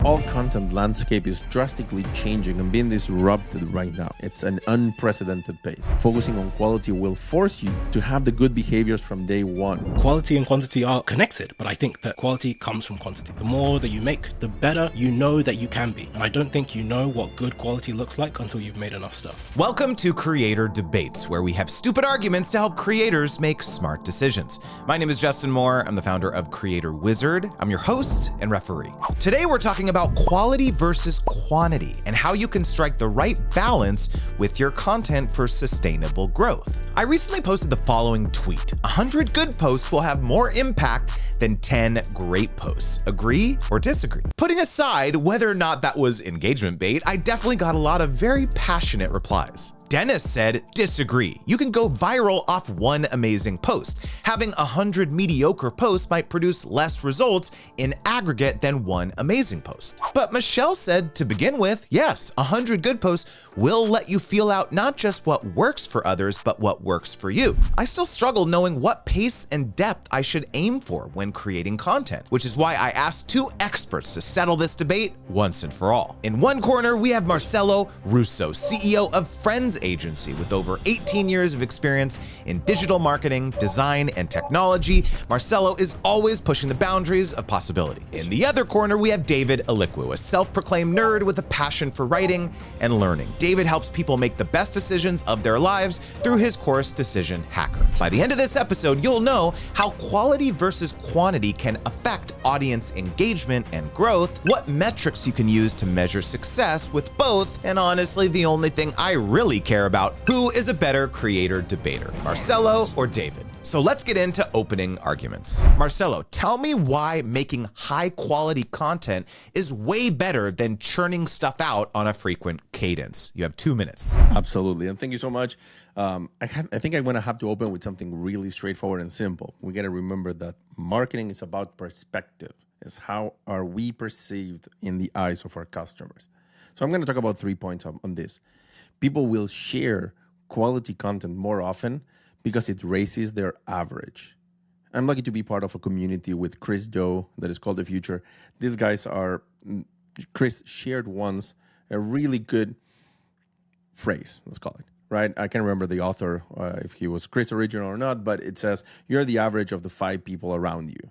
All content landscape is drastically changing and being disrupted right now. It's an unprecedented pace. Focusing on quality will force you to have the good behaviors from day one. Quality and quantity are connected, but I think that quality comes from quantity. The more that you make, the better you know that you can be. And I don't think you know what good quality looks like until you've made enough stuff. Welcome to Creator Debates, where we have stupid arguments to help creators make smart decisions. My name is Justin Moore. I'm the founder of Creator Wizard. I'm your host and referee. Today we're talking about quality versus quantity and how you can strike the right balance with your content for sustainable growth. I recently posted the following tweet: 100 good posts will have more impact than 10 great posts. Agree or disagree? Putting aside whether or not that was engagement bait, I definitely got a lot of very passionate replies. Dennis said, disagree. You can go viral off one amazing post. Having 100 mediocre posts might produce less results in aggregate than one amazing post. But Michelle said, to begin with, yes, 100 good posts will let you feel out not just what works for others, but what works for you. I still struggle knowing what pace and depth I should aim for when creating content, which is why I asked two experts to settle this debate once and for all. In one corner, we have Marcelo Russo, CEO of Friends Agency with over 18 years of experience in digital marketing, design, and technology. Marcelo is always pushing the boundaries of possibility. In the other corner, we have David Elikwu, a self-proclaimed nerd with a passion for writing and learning. David helps people make the best decisions of their lives through his course, Decision Hacker. By the end of this episode, you'll know how quality versus quantity can affect audience engagement and growth, what metrics you can use to measure success with both, and honestly, the only thing I really care about: who is a better creator debater, Marcelo or David? So let's get into opening arguments. Marcelo, tell me why making high quality content is way better than churning stuff out on a frequent cadence. You have 2 minutes. Absolutely, and thank you so much. I think I'm going to have to open with something really straightforward and simple. We got to remember that marketing is about perspective. It's how are we perceived in the eyes of our customers. So I'm going to talk about 3 points on this. People will share quality content more often because it raises their average. I'm lucky to be part of a community with Chris Doe that is called The Future. These guys are, Chris shared once a really good phrase, let's call it, right? I can't remember the author, if he was Chris original or not, but it says, you're the average of the 5 people around you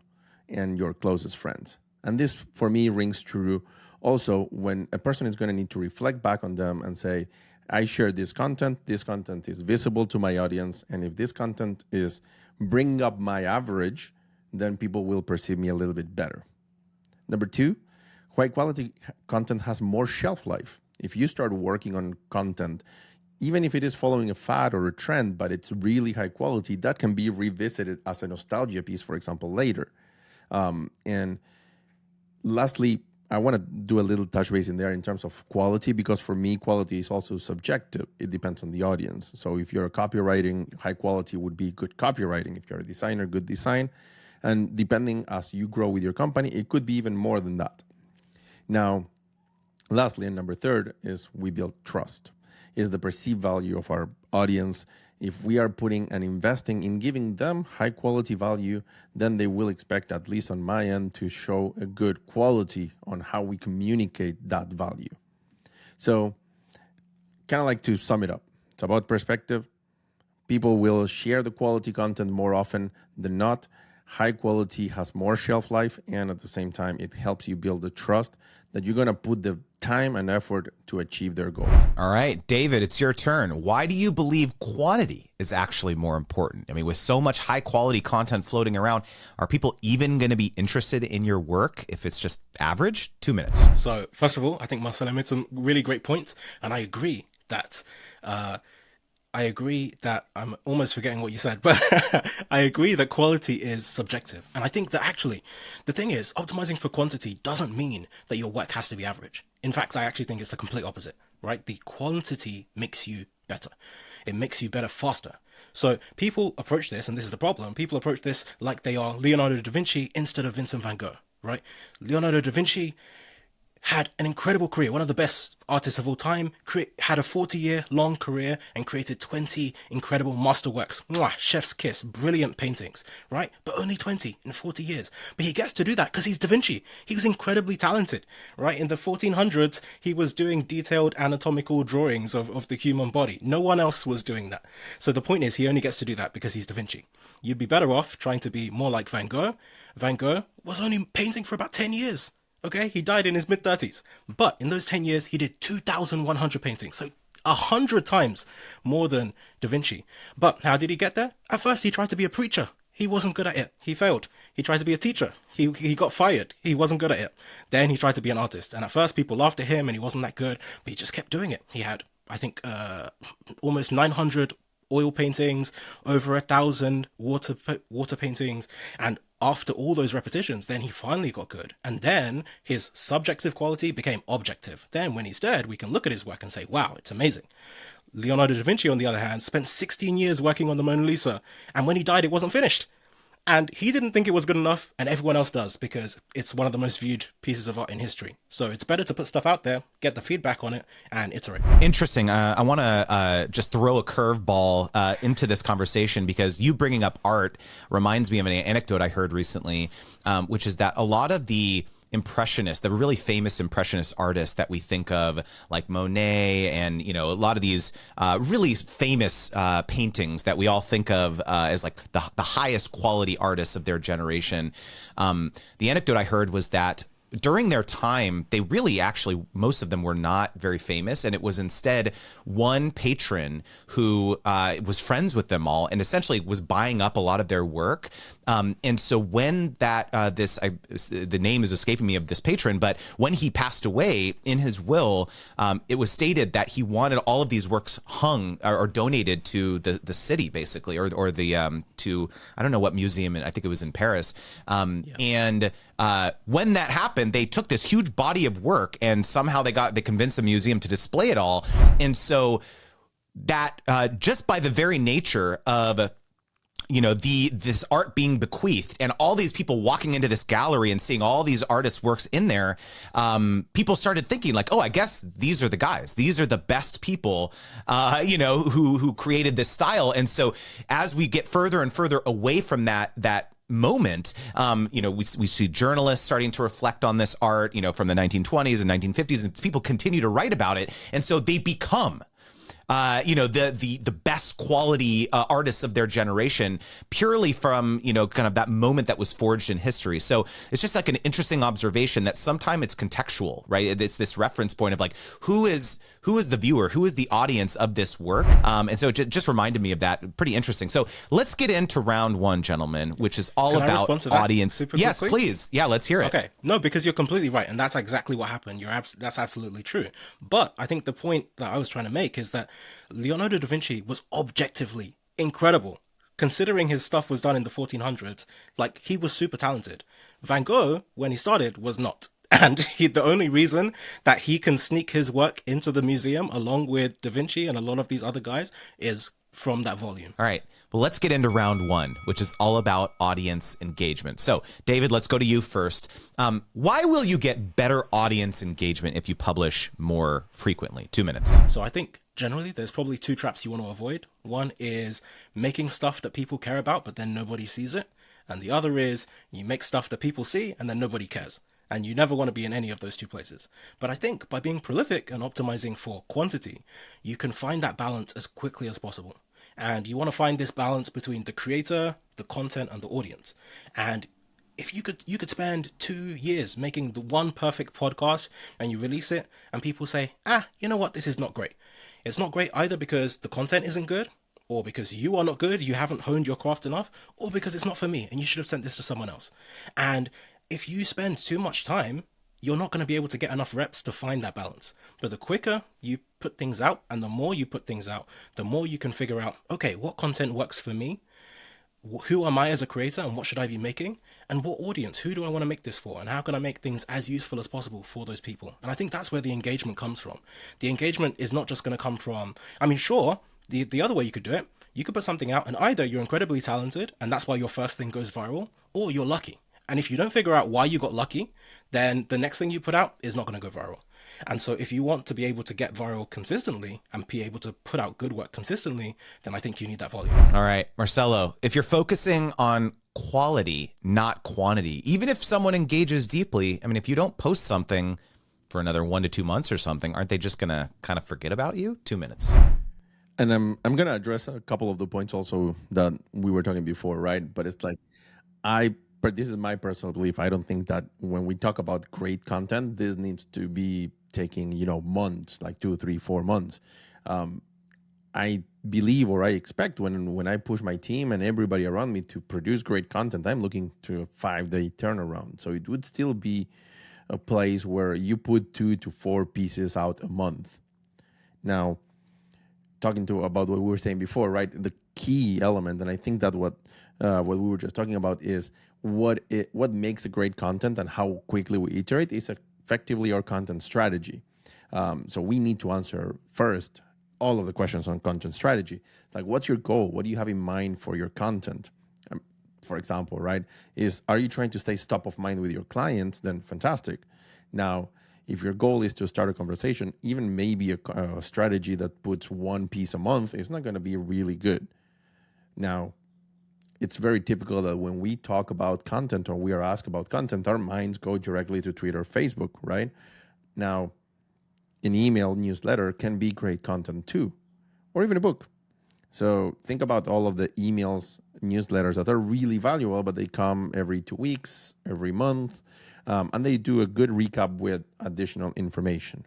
and your closest friends. And this, for me, rings true also when a person is going to need to reflect back on them and say, I share this content is visible to my audience, and if this content is bringing up my average, then people will perceive me a little bit better. Number 2, high quality content has more shelf life. If you start working on content, even if it is following a fad or a trend, but it's really high quality, that can be revisited as a nostalgia piece, for example, later. And lastly, I want to do a little touch base in there in terms of quality, because for me, quality is also subjective. It depends on the audience. So if you're a copywriting, high quality would be good copywriting. If you're a designer, good design. And depending as you grow with your company, it could be even more than that. Now, lastly, and number 3 is we build trust. Is the perceived value of our audience. If we are putting and investing in giving them high quality value, then they will expect, at least on my end, to show a good quality on how we communicate that value. So kind of like to sum it up, it's about perspective. People will share the quality content more often than not. High quality has more shelf life, and at the same time, it helps you build the trust that you're going to put the time and effort to achieve their goals. All right, David, it's your turn. Why do you believe quantity is actually more important? I mean, with so much high quality content floating around, are people even going to be interested in your work if it's just average? 2 minutes. So first of all, I think Marcelo made some really great points, and I agree that I'm almost forgetting what you said, but I agree that quality is subjective. And I think that actually the thing is, optimizing for quantity doesn't mean that your work has to be average. In fact, I actually think it's the complete opposite, right? The quantity makes you better. It makes you better faster. So people approach this, and this is the problem, people approach this like they are Leonardo da Vinci instead of Vincent van Gogh, right? Leonardo da Vinci had an incredible career, one of the best artists of all time, had a 40-year-long career and created 20 incredible masterworks. Mwah, chef's kiss, brilliant paintings, right? But only 20 in 40 years. But he gets to do that because he's Da Vinci. He was incredibly talented, right? In the 1400s, he was doing detailed anatomical drawings of the human body. No one else was doing that. So the point is, he only gets to do that because he's Da Vinci. You'd be better off trying to be more like Van Gogh. Van Gogh was only painting for about 10 years. Okay, he died in his mid-30s. But in those 10 years, he did 2,100 paintings. So 100 times more than Da Vinci. But how did he get there? At first, he tried to be a preacher. He wasn't good at it. He failed. He tried to be a teacher. He got fired. He wasn't good at it. Then he tried to be an artist. And at first, people laughed at him and he wasn't that good. But he just kept doing it. He had, I think, almost 900 oil paintings, over 1,000 water paintings, and after all those repetitions, then he finally got good. And then his subjective quality became objective. Then when he's dead, we can look at his work and say, wow, it's amazing. Leonardo da Vinci, on the other hand, spent 16 years working on the Mona Lisa, and when he died, it wasn't finished. And he didn't think it was good enough, and everyone else does, because it's one of the most viewed pieces of art in history. So it's better to put stuff out there, get the feedback on it, and iterate. Interesting. I want to just throw a curveball into this conversation, because you bringing up art reminds me of an anecdote I heard recently, which is that a lot of the impressionists, the really famous impressionist artists that we think of, like Monet and, a lot of these really famous paintings that we all think of as like the highest quality artists of their generation. The anecdote I heard was that during their time, they really actually, most of them were not very famous. And it was instead one patron who was friends with them all and essentially was buying up a lot of their work. And so when the name is escaping me of this patron, but when he passed away, in his will, it was stated that he wanted all of these works hung or donated to the city, basically, or the to, I don't know what museum, I think it was in Paris. And when that happened, they took this huge body of work and somehow they convinced the museum to display it all. And so that just by the very nature of this art being bequeathed and all these people walking into this gallery and seeing all these artists' works in there, people started thinking like, oh, I guess these are the guys. These are the best people, who created this style. And so as we get further and further away from that moment, we see journalists starting to reflect on this art, from the 1920s and 1950s, and people continue to write about it. And so they become the best quality artists of their generation purely from, kind of that moment that was forged in history. So it's just like an interesting observation that sometimes it's contextual, right? It's this reference point of like, who is the viewer? Who is the audience of this work? And so it just reminded me of that. Pretty interesting. So let's get into round one, gentlemen, which is all about audience. Yes, please. Yeah, let's hear it. Okay. No, because you're completely right. And that's exactly what happened. That's absolutely true. But I think the point that I was trying to make is that Leonardo da Vinci was objectively incredible. Considering his stuff was done in the 1400s, like, he was super talented. Van Gogh, when he started, was not. And the only reason that he can sneak his work into the museum along with Da Vinci and a lot of these other guys is from that volume. All right. Well, let's get into round one, which is all about audience engagement. So, David, let's go to you first. Why will you get better audience engagement if you publish more frequently? 2 minutes. So I think generally there's probably two traps you want to avoid. One is making stuff that people care about, but then nobody sees it. And the other is you make stuff that people see and then nobody cares. And you never want to be in any of those two places. But I think by being prolific and optimizing for quantity, you can find that balance as quickly as possible. And you want to find this balance between the creator, the content, and the audience. And if you could spend 2 years making the one perfect podcast and you release it and people say, you know what, this is not great. It's not great either because the content isn't good, or because you are not good, you haven't honed your craft enough, or because it's not for me and you should have sent this to someone else. And if you spend too much time, you're not going to be able to get enough reps to find that balance. But the quicker you put things out and the more you put things out, the more you can figure out, okay, what content works for me? Who am I as a creator and what should I be making? And what audience? Who do I want to make this for? And how can I make things as useful as possible for those people? And I think that's where the engagement comes from. The engagement is not just going to come from, sure, the other way you could do it, you could put something out and either you're incredibly talented and that's why your first thing goes viral, or you're lucky. And if you don't figure out why you got lucky, then the next thing you put out is not going to go viral. And so if you want to be able to get viral consistently and be able to put out good work consistently, then I think you need that volume. All right, Marcelo, if you're focusing on quality, not quantity, even if someone engages deeply, I mean, if you don't post something for another 1 to 2 months or something, aren't they just going to kind of forget about you? 2 minutes. And I'm going to address a couple of the points also that we were talking before, right? But it's like, but this is my personal belief. I don't think that when we talk about great content, this needs to be taking, months, like 2, 3, 4 months. I believe, or I expect, when I push my team and everybody around me to produce great content, I'm looking to a 5-day turnaround. So it would still be a place where you put 2 to 4 pieces out a month. Now, talking about what we were saying before, right? The key element, and I think that what we were just talking about is what makes a great content and how quickly we iterate is effectively our content strategy. So we need to answer first all of the questions on content strategy. Like, what's your goal? What do you have in mind for your content? For example, right? Are you trying to stay top of mind with your clients? Then fantastic. Now, if your goal is to start a conversation, even maybe a strategy that puts 1 piece a month is not going to be really good. Now, it's very typical that when we talk about content or we are asked about content, our minds go directly to Twitter, Facebook, right? Now, an email newsletter can be great content too, or even a book. So think about all of the emails, newsletters that are really valuable, but they come every 2 weeks, every month, and they do a good recap with additional information.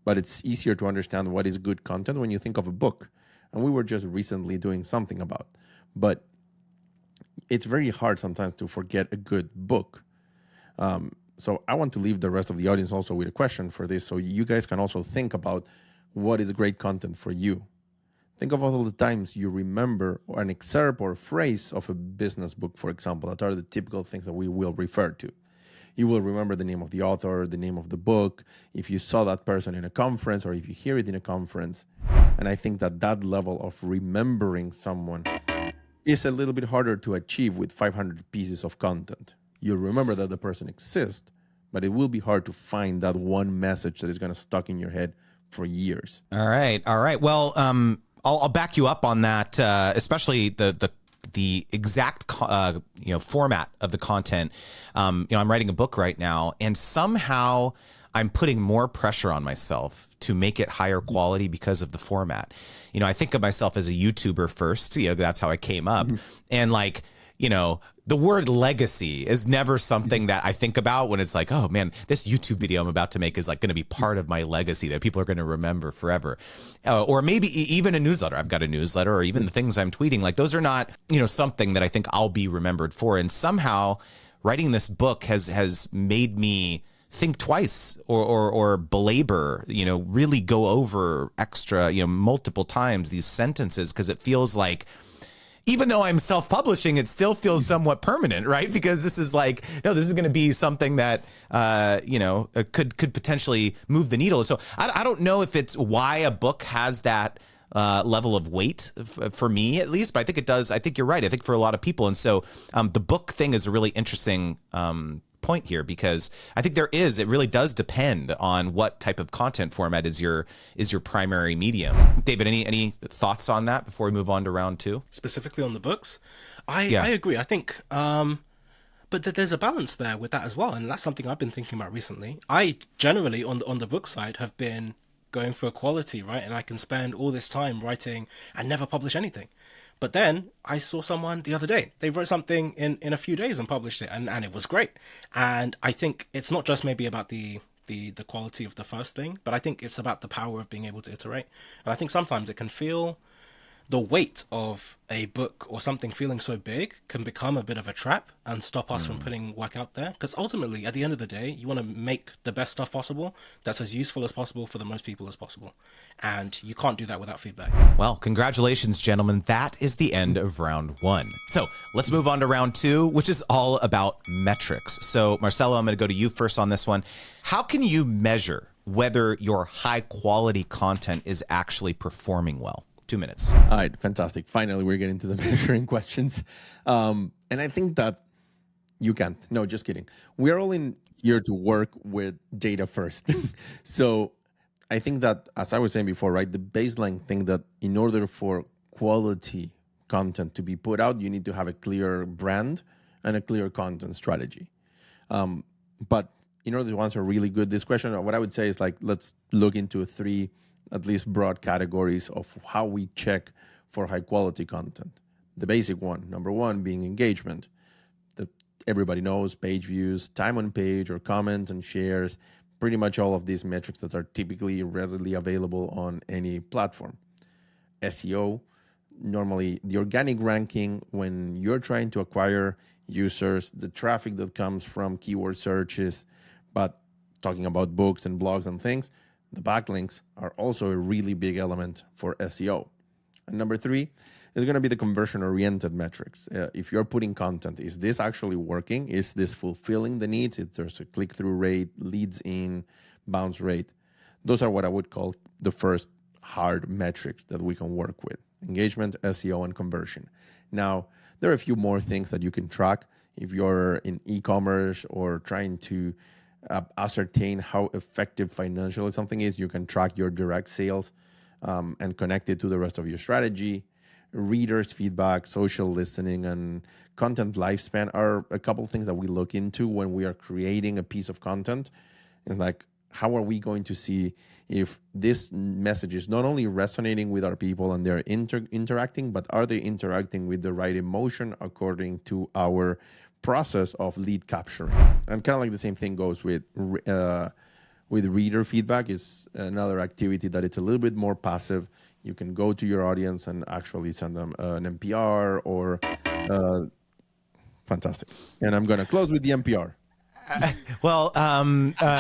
But it's easier to understand what is good content when you think of a book. And we were just recently doing something about. But it's very hard sometimes to forget a good book. So I want to leave the rest of the audience also with a question for this, so you guys can also think about what is great content for you. Think of all the times you remember an excerpt or phrase of a business book, for example, that are the typical things that we will refer to. You will remember the name of the author, the name of the book, if you saw that person in a conference or if you hear it in a conference. And I think that level of remembering someone is a little bit harder to achieve with 500 pieces of content. You'll remember that the person exists, but it will be hard to find that one message that is going to stuck in your head for years. All right. Well, I'll back you up on that, especially the exact format of the content. I'm writing a book right now, and somehow I'm putting more pressure on myself to make it higher quality because of the format. I think of myself as a YouTuber first. That's how I came up, and the word legacy is never something that I think about when it's like, oh man, this YouTube video I'm about to make is like going to be part of my legacy that people are going to remember forever. Or maybe even a newsletter. I've got a newsletter, or even the things I'm tweeting. Like, those are not, something that I think I'll be remembered for. And somehow writing this book has made me think twice or belabor, really go over extra, multiple times these sentences, because it feels like, even though I'm self-publishing, it still feels somewhat permanent, right? Because this is like, no, this is going to be something that, could potentially move the needle. So I don't know if it's why a book has that level of weight for me, at least, but I think it does. I think you're right. I think for a lot of people. And so the book thing is a really interesting point here, because I think it really does depend on what type of content format is your primary medium. David, any thoughts on that before we move on to round 2? Specifically on the books, I agree. I think, but there's a balance there with that as well, and that's something I've been thinking about recently. I generally on the book side have been going for quality, right? And I can spend all this time writing and never publish anything. But then I saw someone the other day, they wrote something in a few days and published it, and it was great. And I think it's not just maybe about the quality of the first thing, but I think it's about the power of being able to iterate. And I think sometimes it can feel, the weight of a book or something feeling so big can become a bit of a trap and stop us from putting work out there. Because ultimately, at the end of the day, you want to make the best stuff possible that's as useful as possible for the most people as possible. And you can't do that without feedback. Well, congratulations, gentlemen. That is the end of round 1. So let's move on to round 2, which is all about metrics. So Marcelo, I'm going to go to you first on this one. How can you measure whether your high quality content is actually performing well? 2 minutes. All right, fantastic. Finally, we're getting to the measuring questions. And I think that You can't. No, just kidding. We're all in here to work with data first. So I think that, as I was saying before, right, the baseline thing that in order for quality content to be put out, you need to have a clear brand and a clear content strategy. But in order to answer really good this question, what I would say is like, let's look into three, at least broad categories of how we check for high quality content. The basic one, number one, being engagement. That everybody knows, page views, time on page, or comments and shares, pretty much all of these metrics that are typically readily available on any platform. SEO, normally the organic ranking when you're trying to acquire users, the traffic that comes from keyword searches, but talking about books and blogs and things, the backlinks are also a really big element for SEO. And number three is going to be the conversion-oriented metrics. If you're putting content, is this actually working? Is this fulfilling the needs? If there's a click-through rate, leads in, bounce rate. Those are what I would call the first hard metrics that we can work with: engagement, SEO, and conversion. Now, there are a few more things that you can track. If you're in e-commerce or trying to ascertain how effective financially something is, you can track your direct sales and connect it to the rest of your strategy. Readers' feedback, social listening, and content lifespan are a couple of things that we look into when we are creating a piece of content. It's like, how are we going to see if this message is not only resonating with our people and they're interacting, but are they interacting with the right emotion according to our process of lead capture? And kind of like the same thing goes with reader feedback. Is another activity that it's a little bit more passive. You can go to your audience and actually send them an NPR or fantastic. And I'm going to close with the NPR.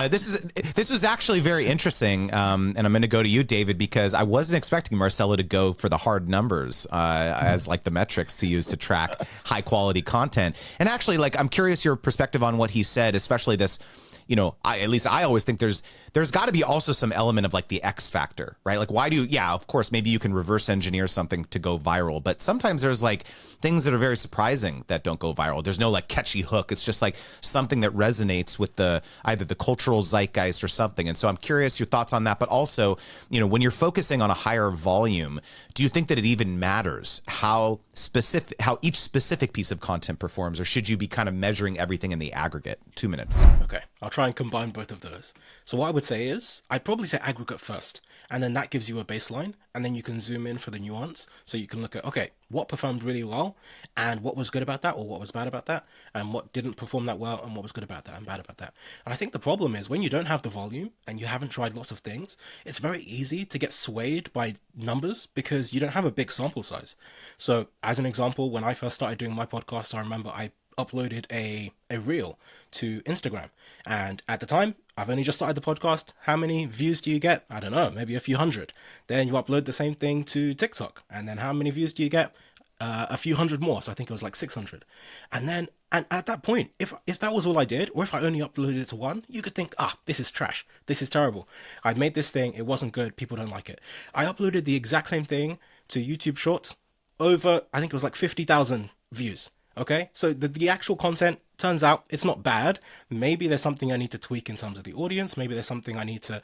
This was actually very interesting, and I'm going to go to you, David, because I wasn't expecting Marcelo to go for the hard numbers as like the metrics to use to track high quality content. And actually, like, I'm curious your perspective on what he said, especially this. You know, at least I always think there's got to be also some element of like the X factor, right? Like, of course, maybe you can reverse engineer something to go viral, but sometimes there's like things that are very surprising that don't go viral. There's no like catchy hook. It's just like something that resonates with either the cultural zeitgeist or something. And so I'm curious your thoughts on that, but also, you know, when you're focusing on a higher volume, do you think that it even matters how each specific piece of content performs, or should you be kind of measuring everything in the aggregate? 2 minutes. Okay, I'll try and combine both of those. So what I would say is, I'd probably say aggregate first, and then that gives you a baseline, and then you can zoom in for the nuance. So you can look at, okay, what performed really well, and what was good about that, or what was bad about that, and what didn't perform that well, and what was good about that and bad about that. And I think the problem is when you don't have the volume, and you haven't tried lots of things, it's very easy to get swayed by numbers because you don't have a big sample size. So as an example, when I first started doing my podcast, I remember I uploaded a reel to Instagram, and at the time I've only just started the podcast. How many views do you get? I don't know, maybe a few hundred. Then you upload the same thing to TikTok, and then how many views do you get? A few hundred more. So I think it was like 600. And at that point, if that was all I did, or if I only uploaded it to one, you could think, this is trash, this is terrible, I made this thing, it wasn't good, people don't like it. I uploaded the exact same thing to YouTube Shorts, over, I think it was like 50,000 views. Okay, so the actual content turns out it's not bad. Maybe there's something I need to tweak in terms of the audience. Maybe there's something I need to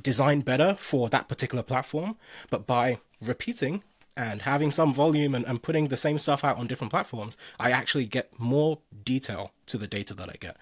design better for that particular platform. But by repeating and having some volume and putting the same stuff out on different platforms, I actually get more detail to the data that I get.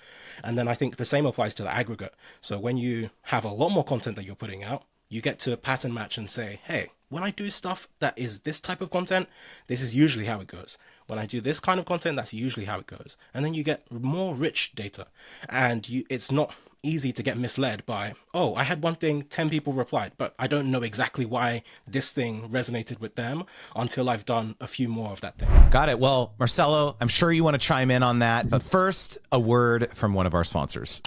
And then I think the same applies to the aggregate. So when you have a lot more content that you're putting out, you get to pattern match and say, hey, when I do stuff that is this type of content, this is usually how it goes. When I do this kind of content, that's usually how it goes. And then you get more rich data. And it's not easy to get misled by, I had one thing, 10 people replied, but I don't know exactly why this thing resonated with them until I've done a few more of that thing. Got it. Well, Marcelo, I'm sure you want to chime in on that. But first, a word from one of our sponsors.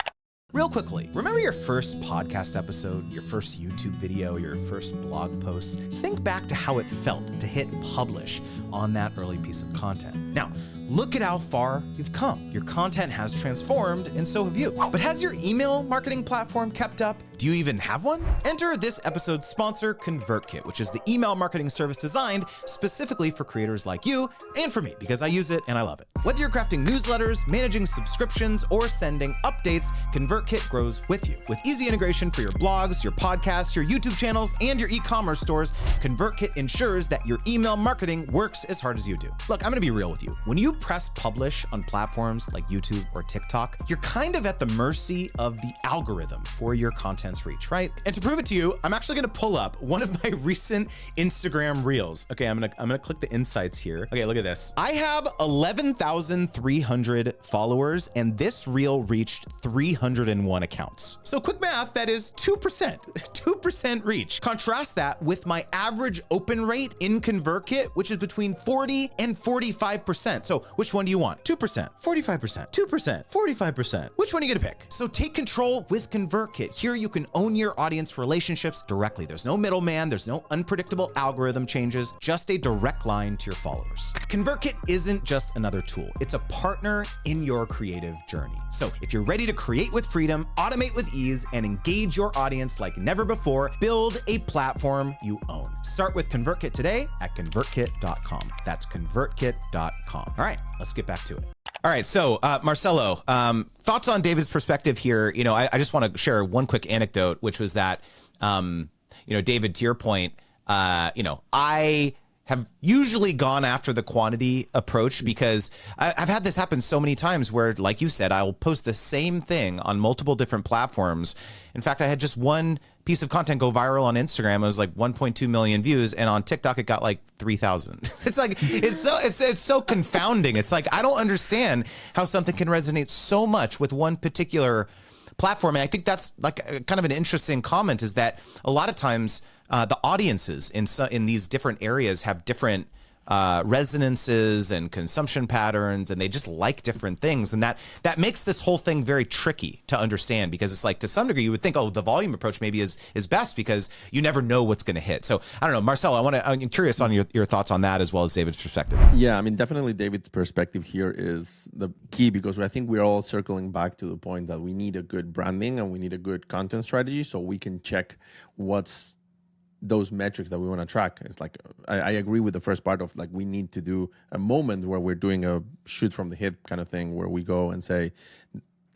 Real quickly, remember your first podcast episode, your first YouTube video, your first blog post? Think back to how it felt to hit publish on that early piece of content. Now, look at how far you've come. Your content has transformed, and so have you. But has your email marketing platform kept up? Do you even have one? Enter this episode's sponsor, ConvertKit, which is the email marketing service designed specifically for creators like you and for me, because I use it and I love it. Whether you're crafting newsletters, managing subscriptions, or sending updates, ConvertKit grows with you. With easy integration for your blogs, your podcasts, your YouTube channels, and your e-commerce stores, ConvertKit ensures that your email marketing works as hard as you do. Look, I'm gonna be real with you. When you press publish on platforms like YouTube or TikTok, you're kind of at the mercy of the algorithm for your content's reach, right? And to prove it to you, I'm actually gonna pull up one of my recent Instagram reels. Okay, I'm gonna click the insights here. Okay, look at this. I have 11,300 followers, and this reel reached 301 accounts. So quick math, that is 2%, 2% reach. Contrast that with my average open rate in ConvertKit, which is between 40 and 45%. So which one do you want? 2%, 45%, 2%, 45%. Which one are you gonna pick? So take control with ConvertKit. Here you can own your audience relationships directly. There's no middleman, there's no unpredictable algorithm changes, just a direct line to your followers. ConvertKit isn't just another tool, it's a partner in your creative journey. So if you're ready to create with freedom, automate with ease, and engage your audience like never before, build a platform you own. Start with ConvertKit today at convertkit.com. That's convertkit.com. All right, let's get back to it. All right, so Marcelo, thoughts on David's perspective here? You know, I just want to share one quick anecdote, which was that, David, to your point, I have usually gone after the quantity approach because I've had this happen so many times where, like you said, I'll post the same thing on multiple different platforms. In fact, I had just one piece of content go viral on Instagram. It was like 1.2 million views, and on TikTok it got like 3,000. It's like it's so confounding. It's like I don't understand how something can resonate so much with one particular platform. And I think that's like kind of an interesting comment, is that a lot of times the audiences in these different areas have different resonances and consumption patterns, and they just like different things, and that makes this whole thing very tricky to understand, because it's like, to some degree you would think, oh, the volume approach maybe is best because you never know what's going to hit. So I don't know, Marcelo, I'm curious on your thoughts on that, as well as David's perspective. Yeah, I mean, definitely David's perspective here is the key, because I think we're all circling back to the point that we need a good branding and we need a good content strategy so we can check what's those metrics that we want to track. It's like, I agree with the first part of, like, we need to do a moment where we're doing a shoot from the hip kind of thing, where we go and say,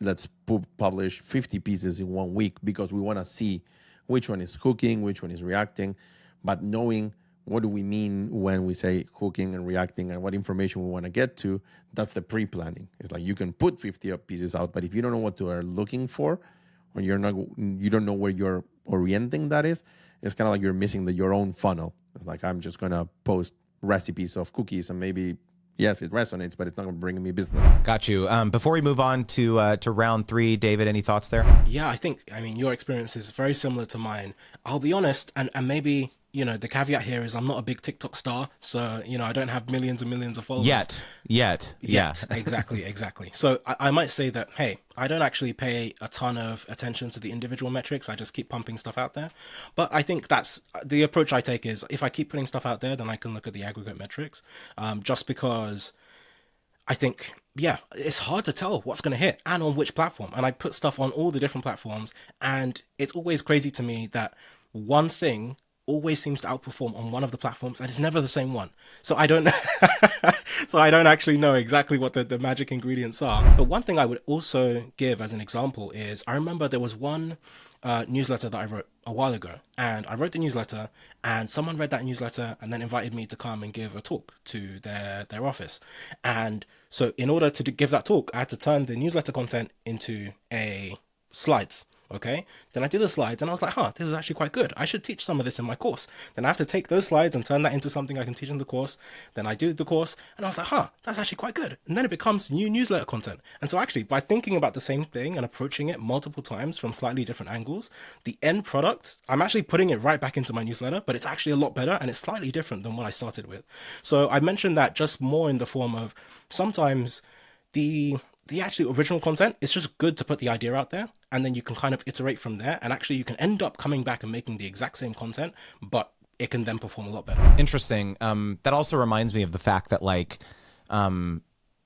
let's publish 50 pieces in 1 week, because we want to see which one is hooking, which one is reacting. But knowing what do we mean when we say hooking and reacting, and what information we want to get to, that's the pre-planning. It's like, you can put 50 pieces out, but if you don't know what you are looking for, or you don't know where you're orienting that is, it's kind of like you're missing your own funnel. It's like, I'm just going to post recipes of cookies, and maybe, yes, it resonates, but it's not going to bring me business. Got you. Before we move on to round 3, David, any thoughts there? Yeah, I mean, your experience is very similar to mine. I'll be honest, and maybe, the caveat here is I'm not a big TikTok star, so, I don't have millions and millions of followers. Yet. Yeah. Exactly. So I might say that, hey, I don't actually pay a ton of attention to the individual metrics. I just keep pumping stuff out there. But I think that's the approach I take, is if I keep putting stuff out there, then I can look at the aggregate metrics, just because I think, yeah, it's hard to tell what's going to hit and on which platform. And I put stuff on all the different platforms, and it's always crazy to me that one thing always seems to outperform on one of the platforms, and it's never the same one. So I don't actually know exactly what the magic ingredients are. But one thing I would also give as an example is, I remember there was one newsletter that I wrote a while ago, and I wrote the newsletter, and someone read that newsletter and then invited me to come and give a talk to their office. And so in order to give that talk, I had to turn the newsletter content into a slides. Okay, then I do the slides, and I was like, this is actually quite good. I should teach some of this in my course. Then I have to take those slides and turn that into something I can teach in the course. Then I do the course, and I was like, that's actually quite good. And then it becomes new newsletter content. And so actually, by thinking about the same thing and approaching it multiple times from slightly different angles, the end product, I'm actually putting it right back into my newsletter, but it's actually a lot better, and it's slightly different than what I started with. So I mentioned that just more in the form of, sometimes the actually original content, it's just good to put the idea out there, and then you can kind of iterate from there, and actually you can end up coming back and making the exact same content, but it can then perform a lot better. Interesting. That also reminds me of the fact that, like,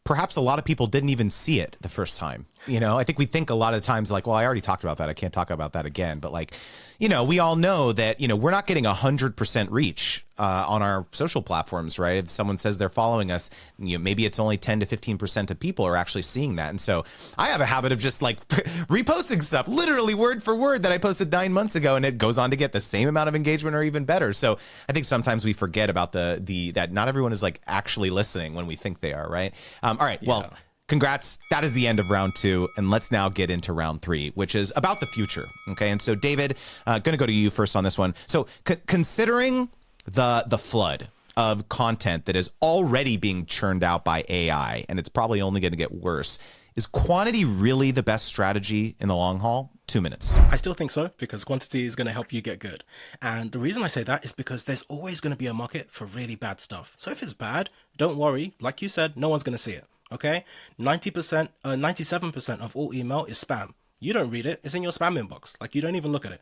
perhaps a lot of people didn't even see it the first time. You know, I think we think a lot of times like, well, I already talked about that. I can't talk about that again. But like, you know, we all know that, you know, we're not getting 100% reach on our social platforms, right? If someone says they're following us, you know, maybe it's only 10 to 15% of people are actually seeing that. And so I have a habit of just like reposting stuff, literally word for word, that I posted 9 months ago, and it goes on to get the same amount of engagement or even better. So I think sometimes we forget about that not everyone is like actually listening when we think they are, right? All right. Yeah. Well, congrats. That is the end of round 2. And let's now get into round 3, which is about the future. Okay. And so, David, going to go to you first on this one. So considering the flood of content that is already being churned out by AI, and it's probably only going to get worse, is quantity really the best strategy in the long haul? 2 minutes. I still think so, because quantity is going to help you get good. And the reason I say that is because there's always going to be a market for really bad stuff. So if it's bad, don't worry. Like you said, no one's going to see it. Okay? 97% of all email is spam. You don't read it. It's in your spam inbox. Like, you don't even look at it.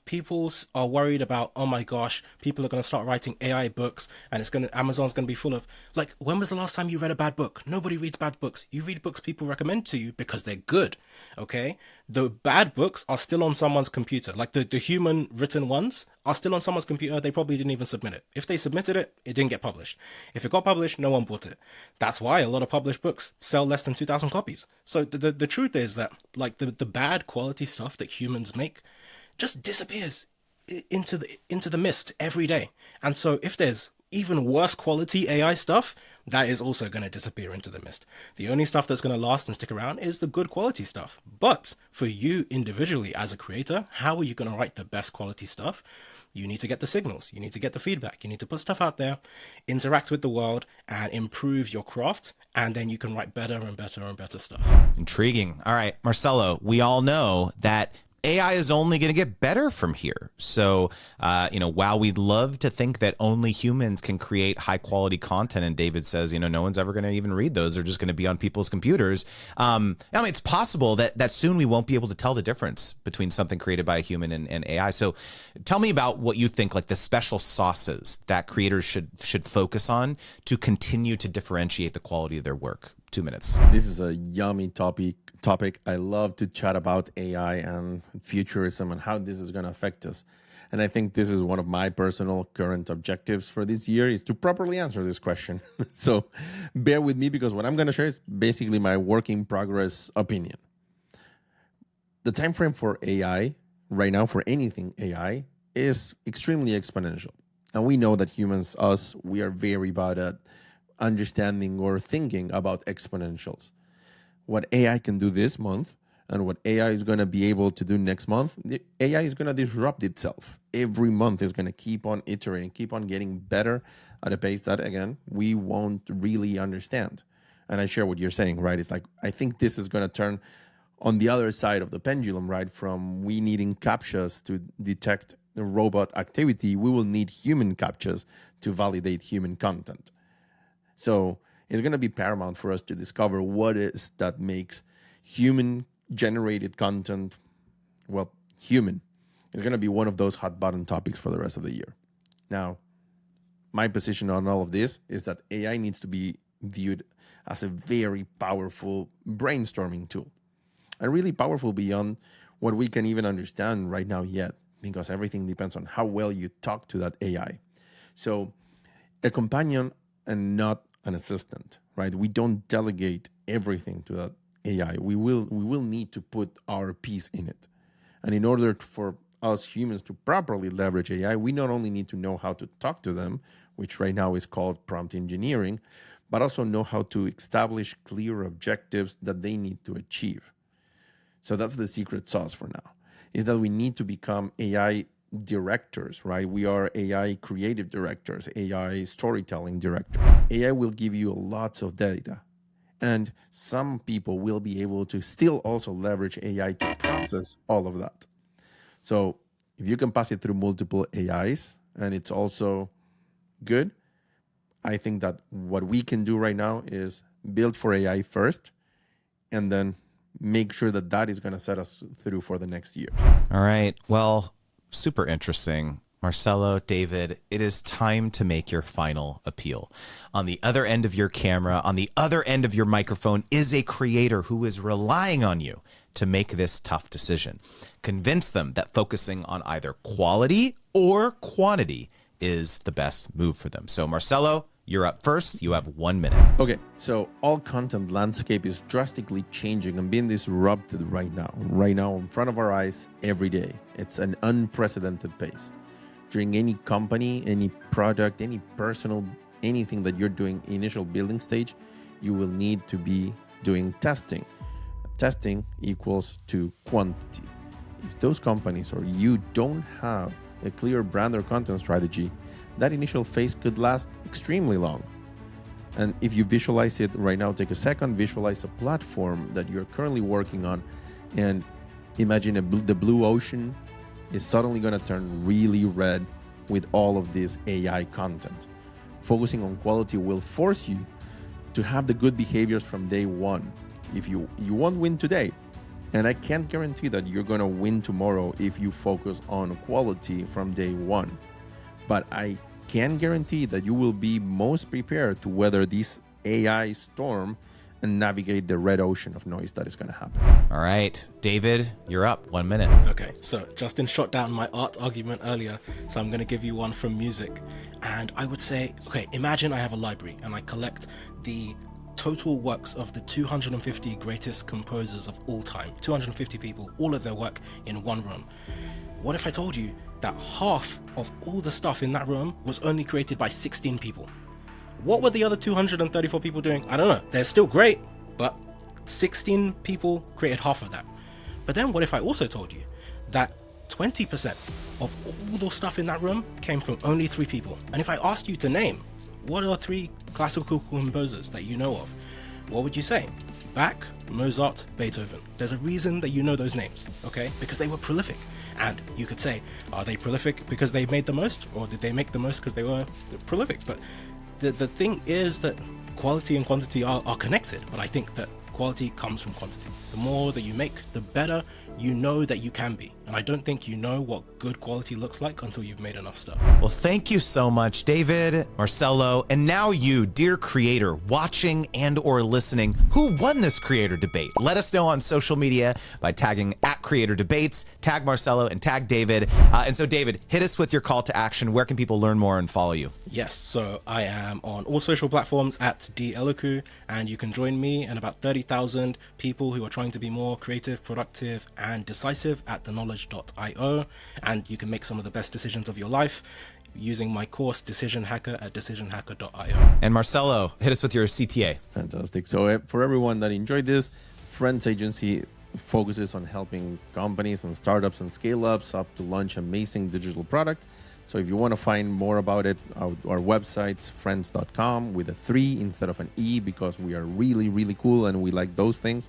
People are worried about, oh my gosh, people are going to start writing AI books, and Amazon's going to be full of, like, when was the last time you read a bad book? Nobody reads bad books. You read books people recommend to you because they're good. Okay? The bad books are still on someone's computer. Like, the human written ones are still on someone's computer. They probably didn't even submit it. If they submitted it, it didn't get published. If it got published, no one bought it. That's why a lot of published books sell less than 2,000 copies. So the truth is that, like, the bad quality stuff that humans make just disappears into the mist every day. And so if there's even worse quality AI stuff, that is also going to disappear into the mist. The only stuff that's going to last and stick around is the good quality stuff. But for you individually as a creator, how are you going to write the best quality stuff? You need to get the signals. You need to get the feedback. You need to put stuff out there, interact with the world, and improve your craft. And then you can write better and better and better stuff. Intriguing. All right, Marcelo, we all know that AI is only going to get better from here. So, while we'd love to think that only humans can create high quality content, and David says, no one's ever going to even read those. They're just going to be on people's computers. It's possible that soon we won't be able to tell the difference between something created by a human and AI. So tell me about what you think, like the special sauces that creators should focus on to continue to differentiate the quality of their work. 2 minutes. This is a yummy topic. I love to chat about AI and futurism and how this is going to affect us. And I think this is one of my personal current objectives for this year, is to properly answer this question. So bear with me, because what I'm going to share is basically my work in progress opinion. The time frame for AI right now, for anything AI, is extremely exponential. And we know that humans, we are very bad at understanding or thinking about exponentials. What AI can do this month and what AI is going to be able to do next month, the AI is going to disrupt itself. Every month is going to keep on iterating, keep on getting better at a pace that, again, we won't really understand. And I share what you're saying, right? It's like, I think this is going to turn on the other side of the pendulum, right? From we needing CAPTCHAs to detect the robot activity, we will need human CAPTCHAs to validate human content. So it's going to be paramount for us to discover what is that makes human-generated content, human. It's going to be one of those hot-button topics for the rest of the year. Now, my position on all of this is that AI needs to be viewed as a very powerful brainstorming tool, and really powerful beyond what we can even understand right now yet, because everything depends on how well you talk to that AI. So a companion and not an assistant, right? We don't delegate everything to that AI. We will need to put our piece in it. And in order for us humans to properly leverage AI, we not only need to know how to talk to them, which right now is called prompt engineering, but also know how to establish clear objectives that they need to achieve. So that's the secret sauce for now, is that we need to become AI directors, right? We are AI creative directors, AI storytelling directors. AI will give you lots of data, and some people will be able to still also leverage AI to process all of that. So if you can pass it through multiple AIs and it's also good, I think that what we can do right now is build for AI first, and then make sure that is going to set us through for the next year. All right. Well, super interesting. Marcelo, David, it is time to make your final appeal. On the other end of your camera, on the other end of your microphone is a creator who is relying on you to make this tough decision. Convince them that focusing on either quality or quantity is the best move for them. So Marcelo, you're up first. You have 1 minute. Okay, so all content landscape is drastically changing and being disrupted right now in front of our eyes every day. It's an unprecedented pace. During any company, any product, any personal, anything that you're doing initial building stage, you will need to be doing testing. Testing equals to quantity. If those companies or you don't have a clear brand or content strategy, that initial phase could last extremely long. And if you visualize it right now, take a second, visualize a platform that you're currently working on, and imagine the blue ocean is suddenly going to turn really red with all of this AI content. Focusing on quality will force you to have the good behaviors from day one. If you won't win today, and I can't guarantee that you're going to win tomorrow if you focus on quality from day one. But I can guarantee that you will be most prepared to weather this AI storm and navigate the red ocean of noise that is going to happen. All right, David, you're up. 1 minute. Okay, so Justin shot down my art argument earlier, so I'm going to give you one from music. And I would say, okay, imagine I have a library and I collect the total works of the 250 greatest composers of all time, 250 people, all of their work in one room. What if I told you that half of all the stuff in that room was only created by 16 people? What were the other 234 people doing? I don't know. They're still great, but 16 people created half of that. But then what if I also told you that 20% of all the stuff in that room came from only 3 people? And if I asked you to name what are 3 classical composers that you know of, what would you say? Bach, Mozart, Beethoven. There's a reason that you know those names, okay? Because they were prolific. And you could say, are they prolific because they made the most, or did they make the most because they were prolific? But the thing is that quality and quantity are connected, but I think that quality comes from quantity. The more that you make, the better you know that you can be. And I don't think you know what good quality looks like until you've made enough stuff. Well, thank you so much, David, Marcelo, and now you, dear creator, watching and or listening, who won this creator debate. Let us know on social media by tagging @CreatorDebates, tag Marcelo and tag David. And so David, hit us with your call to action. Where can people learn more and follow you? Yes, so I am on all social platforms @Elikwu, and you can join me and about 30,000 people who are trying to be more creative, productive, and decisive at theknowledge.io, and you can make some of the best decisions of your life using my course Decision Hacker at decisionhacker.io. And Marcelo, hit us with your CTA. Fantastic. So for everyone that enjoyed this, Friends Agency focuses on helping companies and startups and scale-ups up to launch amazing digital products. So if you want to find more about it, our website's friends.com with a 3 instead of an E, because we are really, really cool and we like those things.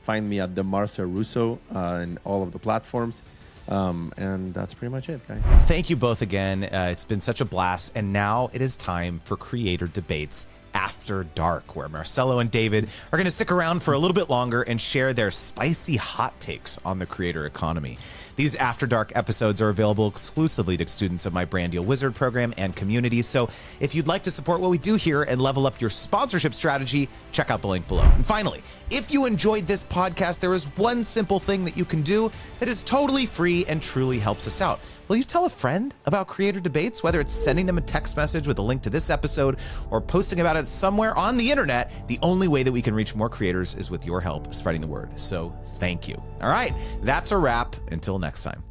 Find me at the Marcelo Russo and all of the platforms. And that's pretty much it, guys. Thank you both again. It's been such a blast. And now it is time for Creator Debates After Dark, where Marcelo and David are going to stick around for a little bit longer and share their spicy hot takes on the creator economy. These After Dark episodes are available exclusively to students of my Brand Deal Wizard program and community. So if you'd like to support what we do here and level up your sponsorship strategy, check out the link below. And finally, if you enjoyed this podcast, there is one simple thing that you can do that is totally free and truly helps us out. Will you tell a friend about Creator Debates, whether it's sending them a text message with a link to this episode or posting about it somewhere on the internet? The only way that we can reach more creators is with your help spreading the word. So thank you. All right, that's a wrap. Until next time.